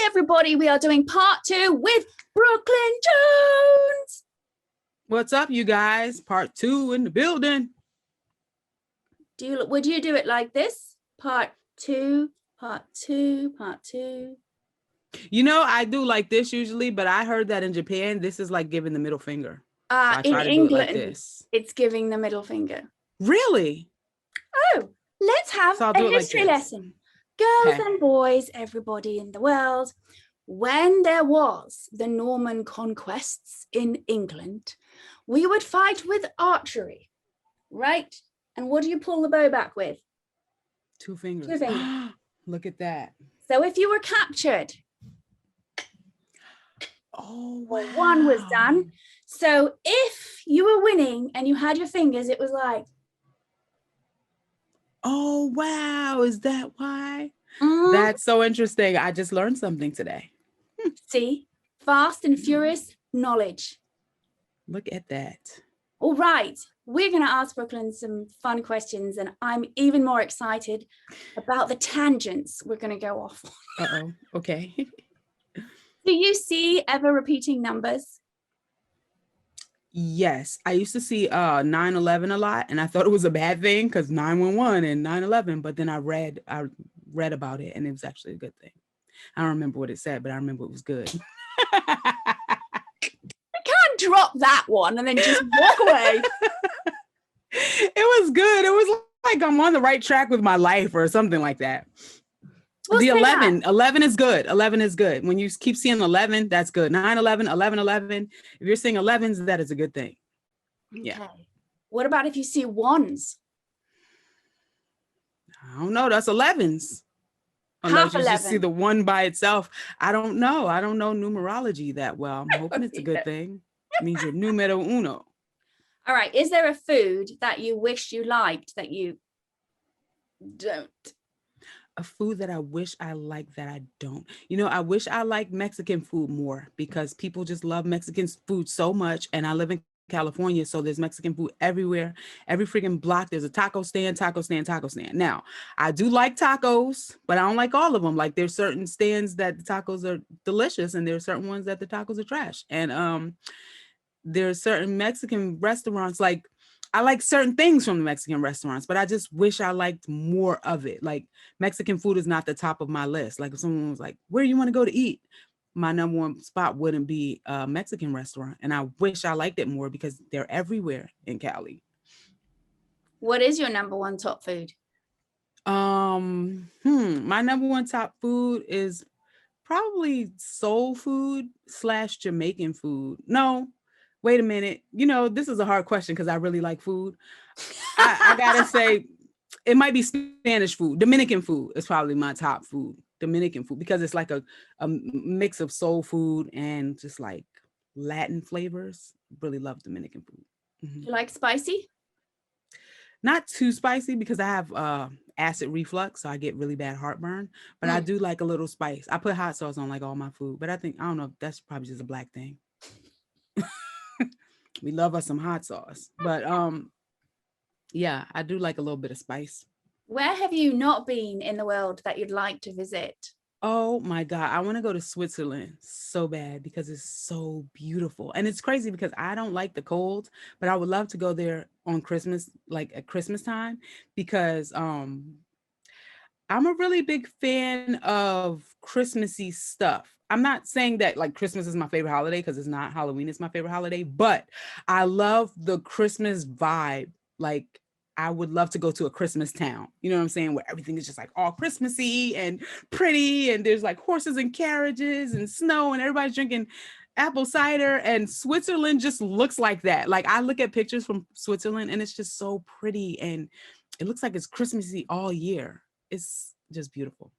everybody. We are doing part 2 with Brooklyn Jones. What's up, you guys? Part 2 in the building. Would you do it like this? Part 2, part 2, part 2. You know, I do like this usually, but I heard that in Japan, this is like giving the middle finger. So I In try to England, do it like this. It's giving the middle finger. Really? Oh, let's have a history lesson. Girls and boys, everybody in the world. When there was the Norman conquests in England, we would fight with archery, right? And what do you pull the bow back with? 2 fingers. 2 fingers. Look at that. So if you were captured, one was done. So if you were winning and you had your fingers, it was like, oh, wow. Is that why? That's so interesting. I just learned something today. See, fast and furious knowledge. Look at that. All right. We're going to ask Brooklyn some fun questions, and I'm even more excited about the tangents we're going to go off on. Uh-oh. Okay. Do you see ever repeating numbers? Yes. I used to see 9/11 a lot, and I thought it was a bad thing because 911 and 9/11, but then I read about it, and it was actually a good thing. I don't remember what it said, but I remember it was good. I can't drop that one and then just walk away. It was good. It was like I'm on the right track with my life or something like that. We'll the 11 is good. 11 is good. When you keep seeing 11, that's good. 9/11, 11/11. If you're seeing 11s, that is a good thing. Okay. Yeah. What about if you see ones? I don't know. That's 11s. Unless you just see the one by itself. I don't know. I don't know numerology that well. I'm hoping it's a good thing. It means you're numero uno. All right. Is there a food that you wish you liked that you don't? A food that I wish I liked that I don't. You know, I wish I liked Mexican food more because people just love Mexican food so much. And I live in California, so there's Mexican food everywhere. Every freaking block, there's a taco stand, taco stand, taco stand. Now, I do like tacos, but I don't like all of them. Like there's certain stands that the tacos are delicious, and there's certain ones that the tacos are trash. And there's certain Mexican restaurants, like I like certain things from the Mexican restaurants, but I just wish I liked more of it. Like Mexican food is not the top of my list. Like if someone was like, where do you want to go to eat? My number one spot wouldn't be a Mexican restaurant. And I wish I liked it more because they're everywhere in Cali. What is your number one top food? My number one top food is probably soul food / Jamaican food. No, wait a minute. You know, this is a hard question because I really like food. I gotta say, it might be Spanish food. Dominican food is probably my top food. Dominican food, because it's like a mix of soul food and just like Latin flavors. Really love Dominican food. Mm-hmm. You like spicy? Not too spicy because I have acid reflux, so I get really bad heartburn. But I do like a little spice. I put hot sauce on like all my food, but I don't know, that's probably just a black thing. We love us some hot sauce, but yeah, I do like a little bit of spice. Where have you not been in the world that you'd like to visit? Oh my God, I want to go to Switzerland so bad because it's so beautiful. And it's crazy because I don't like the cold, but I would love to go there on Christmas, like at Christmas time, because I'm a really big fan of Christmassy stuff. I'm not saying that like Christmas is my favorite holiday because it's not. Halloween is my favorite holiday, but I love the Christmas vibe. Like I would love to go to a Christmas town, you know what I'm saying? Where everything is just like all Christmassy and pretty. And there's like horses and carriages and snow and everybody's drinking apple cider, and Switzerland just looks like that. Like I look at pictures from Switzerland and it's just so pretty and it looks like it's Christmassy all year. It's just beautiful.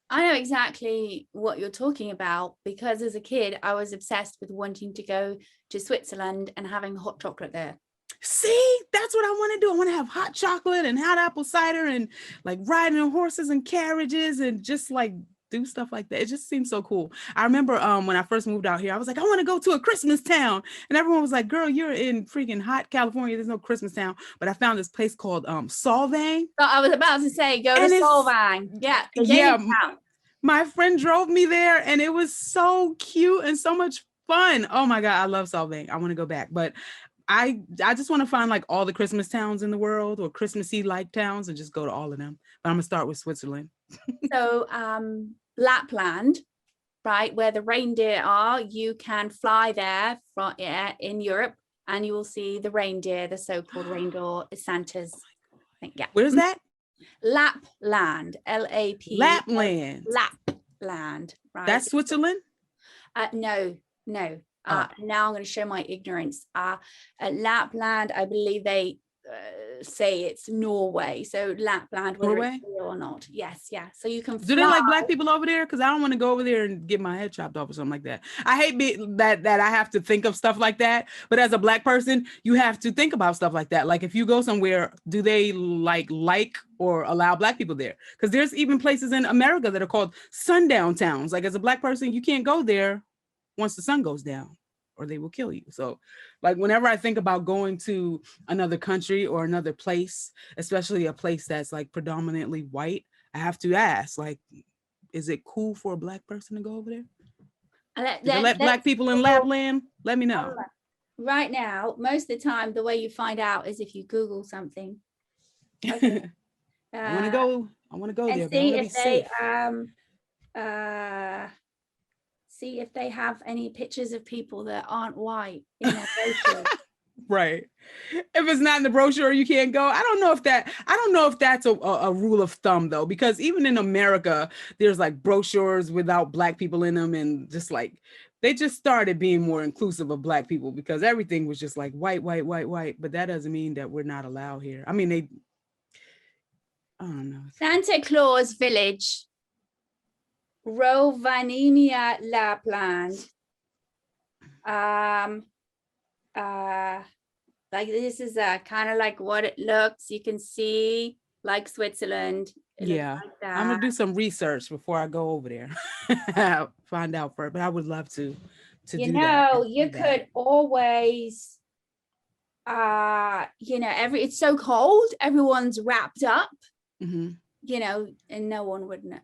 I know exactly what you're talking about because as a kid, I was obsessed with wanting to go to Switzerland and having hot chocolate there. See, that's what I want to do. I want to have hot chocolate and hot apple cider and like riding on horses and carriages and just like do stuff like that. It just seems so cool. I remember when I first moved out here, I was like, I want to go to a Christmas town. And everyone was like, girl, you're in freaking hot California. There's no Christmas town. But I found this place called Solvang. So I was about to say, go to Solvang. Yeah. Yeah. My friend drove me there and it was so cute and so much fun. Oh my God, I love Solvang. I want to go back. But I just want to find like all the Christmas towns in the world or Christmassy like towns and just go to all of them. But I'm gonna start with Switzerland. So Lapland, right, where the reindeer are, you can fly there from in Europe and you will see the reindeer, the so-called reindeer, Santa's thing. Yeah. Where's that? Lapland, L-A-P. Lapland. Lapland, right? That's Switzerland? No. Now I'm going to show my ignorance. Lapland, I believe they say it's Norway. So Lapland, whether Norway? it's real or not. Yes, yeah. So you can fly. Do they like black people over there? Because I don't want to go over there and get my head chopped off or something like that. I hate that I have to think of stuff like that. But as a black person, you have to think about stuff like that. Like if you go somewhere, do they like or allow black people there? Because there's even places in America that are called sundown towns. Like as a black person, you can't go there once the sun goes down or they will kill you. So like whenever I think about going to another country or another place, especially a place that's like predominantly white, I have to ask, like, is it cool for a black person to go over there? Let black people in Lapland? Let me know. Right now, most of the time, the way you find out is if you Google something. Okay. I want to go there. See if they see if they have any pictures of people that aren't white in their brochure. Right. If it's not in the brochure, you can't go. I don't know if that's a rule of thumb though, because even in America, there's like brochures without black people in them, and just like they just started being more inclusive of black people because everything was just like white. But that doesn't mean that we're not allowed here. I mean, I don't know. Santa Claus Village, Rovaniemi, Lapland. Like this is kind of like what it looks. You can see like Switzerland. Yeah, like I'm gonna do some research before I go over there. Find out first, but I would love to you know, you could always it's so cold, everyone's wrapped up, you know, and no one would know.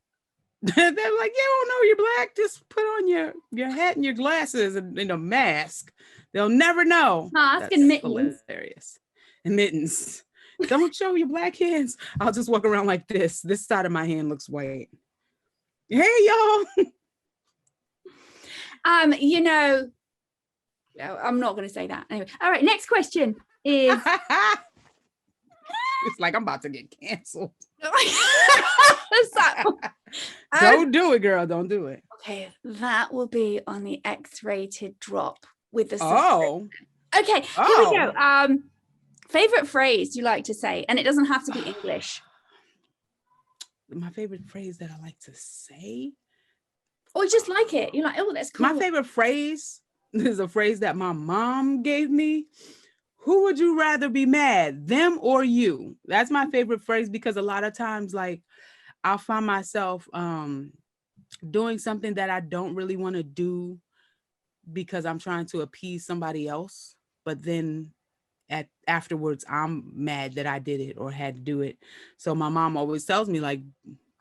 They're like, you don't know you're black, just put on your hat and your glasses and a mask. They'll never know. Mask and mittens. Hilarious. And mittens. Don't show your black hands. I'll just walk around like this. This side of my hand looks white. Hey, y'all. You know, I'm not going to say that. Anyway, all right, next question is... It's like I'm about to get canceled. Don't do it, girl. Don't do it. Okay, that will be on the X-rated drop with the Okay, here we go. Favorite phrase you like to say, and it doesn't have to be English. My favorite phrase that I like to say, or just like it. You're like, oh, that's cool. My favorite phrase is a phrase that my mom gave me. Who would you rather be mad, them or you? That's my favorite phrase because a lot of times, like, I'll find myself doing something that I don't really want to do because I'm trying to appease somebody else. But then afterwards, I'm mad that I did it or had to do it. So my mom always tells me, like,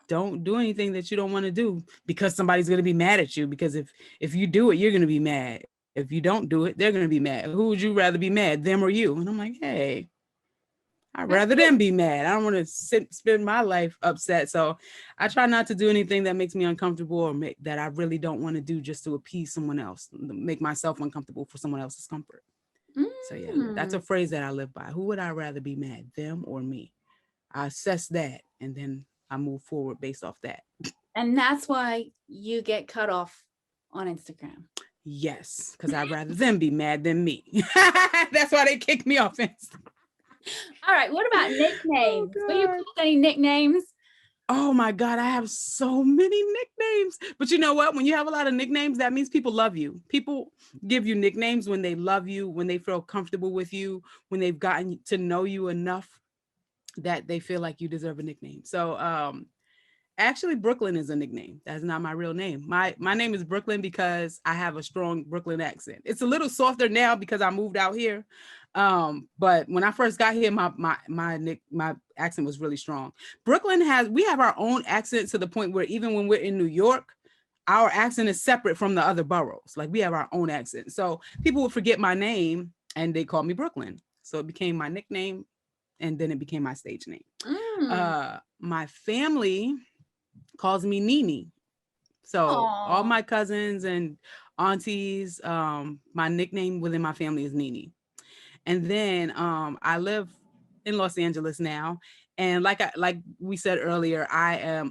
don't do anything that you don't want to do because somebody's going to be mad at you. Because if you do it, you're going to be mad. If you don't do it, they're going to be mad. Who would you rather be mad, them or you? And I'm like, hey, I'd rather them be mad. I don't want to spend my life upset. So I try not to do anything that makes me uncomfortable or that I really don't want to do just to appease someone else, make myself uncomfortable for someone else's comfort. So yeah, that's a phrase that I live by. Who would I rather be mad, them or me? I assess that and then I move forward based off that. And that's why you get cut off on Instagram. Yes, because I'd rather them be mad than me. That's why they kicked me off Instagram. All right, what about nicknames? Were you called any nicknames? Oh my God, I have so many nicknames. But you know what? When you have a lot of nicknames, that means people love you. People give you nicknames when they love you, when they feel comfortable with you, when they've gotten to know you enough that they feel like you deserve a nickname. So Actually, Brooklyn is a nickname. That's not my real name. My name is Brooklyn because I have a strong Brooklyn accent. It's a little softer now because I moved out here. But when I first got here, my accent was really strong. We have our own accent to the point where even when we're in New York, our accent is separate from the other boroughs. Like we have our own accent. So people would forget my name and they call me Brooklyn. So it became my nickname and then it became my stage name. My family calls me Nene. So all my cousins and aunties, my nickname within my family is Nene. And then I live in Los Angeles now. And like we said earlier, I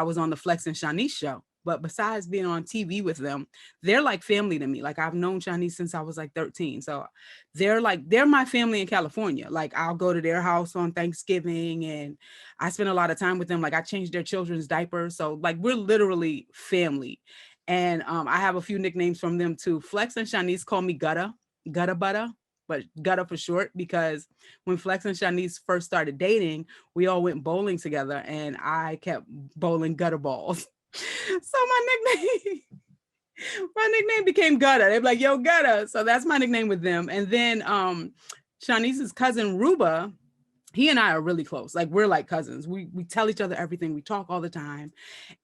was on the Flex and Shanice show. But besides being on TV with them, they're like family to me. Like I've known Shanice since I was like 13. So they're my family in California. Like I'll go to their house on Thanksgiving and I spend a lot of time with them. Like I changed their children's diapers. So like we're literally family. And I have a few nicknames from them too. Flex and Shanice call me Gutta Butter, but Gutta for short, because when Flex and Shanice first started dating, we all went bowling together and I kept bowling gutter balls. So my nickname became Gutta. They're like, yo, Gutta. So that's my nickname with them. And then Shanice's cousin Ruba, he and I are really close. Like we're like cousins. We tell each other everything. We talk all the time.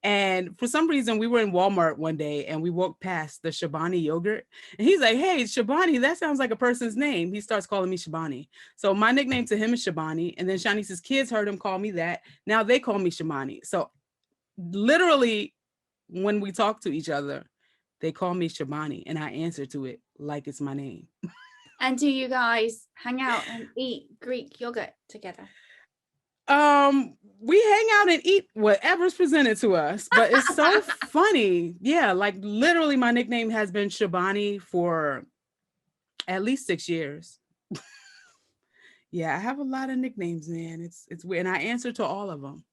And for some reason, we were in Walmart one day and we walked past the Shabani yogurt. And he's like, hey, Shabani, that sounds like a person's name. He starts calling me Shabani. So my nickname to him is Shabani. And then Shanice's kids heard him call me that. Now they call me Shabani. So literally, when we talk to each other, they call me Shabani and I answer to it like it's my name. And do you guys hang out and eat Greek yogurt together? We hang out and eat whatever's presented to us, but it's so funny. Yeah, like literally my nickname has been Shabani for at least 6 years. Yeah, I have a lot of nicknames, man. It's weird. And I answer to all of them.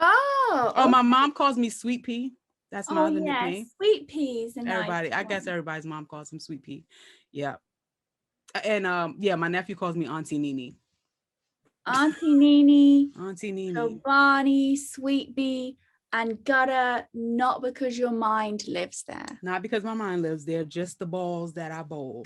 Oh, my mom calls me Sweet Pea. That's my other nickname. Sweet Pea's. Everybody, I guess everybody's mom calls him Sweet Pea. Yeah. And my nephew calls me Auntie Nene. Auntie Nene. Auntie Nene. Shabani, Sweet Pea, and Gutta, not because your mind lives there. Not because my mind lives there, just the balls that I bowl.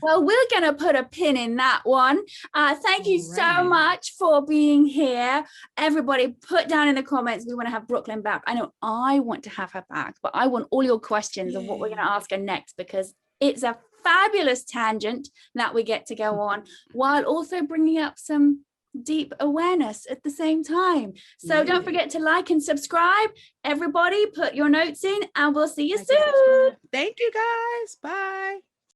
Well, we're going to put a pin in that one. Thank you so much for being here. Everybody put down in the comments, we want to have Brooklyn back. I know I want to have her back, but I want all your questions of what we're going to ask her next, because it's a fabulous tangent that we get to go on while also bringing up some deep awareness at the same time. So don't forget to like and subscribe. Everybody put your notes in and we'll see you soon. Thank you guys. Bye.